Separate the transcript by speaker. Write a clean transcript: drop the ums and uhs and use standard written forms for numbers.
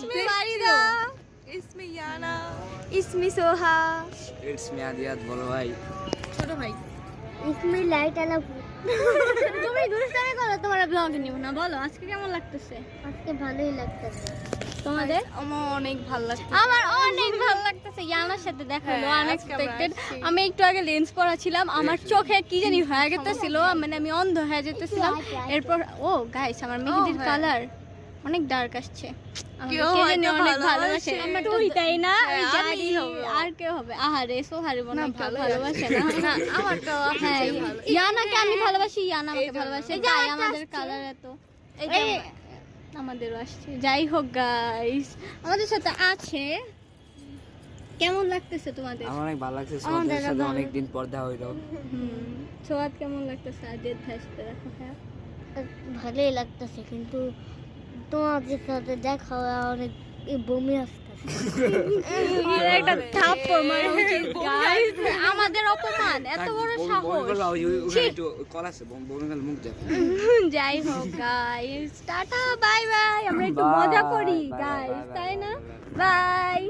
Speaker 1: me Farida.
Speaker 2: It's me Yana.
Speaker 1: It's me Soha.
Speaker 3: It's me Adiyat বলো ভাই।
Speaker 2: ছোট ভাই।
Speaker 1: It's me Light Ala. তুমি দুষ্টামি করো, তোমার ব্লগ নিব না। বলো আজকে কেমন লাগতেছে? আজকে ভালোই লাগতেছে। তোমাদের?
Speaker 2: আমার অনেক ভালো লাগছে।
Speaker 1: আমার অনেক ভালো লাগতেছে। ইয়ানার সাথে দেখা হলো আনএক্সপেক্টেড। আমি একটু আগে লেন্স পরাছিলাম, আমার চোখে কি জানি হয়ে গেছিল, মানে আমি অন্ধ হয়ে যেতেছিলাম। এরপর ও গাইস, আমার মেহেদির কালার অনেক ডার্ক আসছে। অনেক ভালোবাসে তুই, তাই না? জানি আর কেউ হবে? আহারে সোহারে মনে হয় ভালোবাসে না।
Speaker 2: আমার তো
Speaker 1: হ্যাঁ, ইয়ানাকে আমি ভালোবাসি, ইয়ানা আমাকে ভালোবাসে। যাই আমাদের কালার এত আমাদেরও আসছে। যাই হোক গাইস, আমাদের সাথে আছে। কেমন লাগতেছে তোমাদের?
Speaker 3: আমার অনেক ভালো লাগছে, তোমাদের সাথে অনেকদিন পর দেখা হইলো।
Speaker 1: সোয়াদ কেমন লাগতেছে? আজের সাথে দেখা হয়
Speaker 4: ভালোই লাগতেছে, কিন্তু তোমাদের সাথে দেখা অনেক বমি আসতেছে।
Speaker 1: একটা থাপ্পড় মারা উচিত গাইস। আমাদের অপমান, এত বড় সাহস।
Speaker 3: কল আছে মুখ দেখো।
Speaker 1: যাই হোক গাইস, টাটা বাই বাই। আমরা একটু মজা করি গাইস, তাই না? বাই।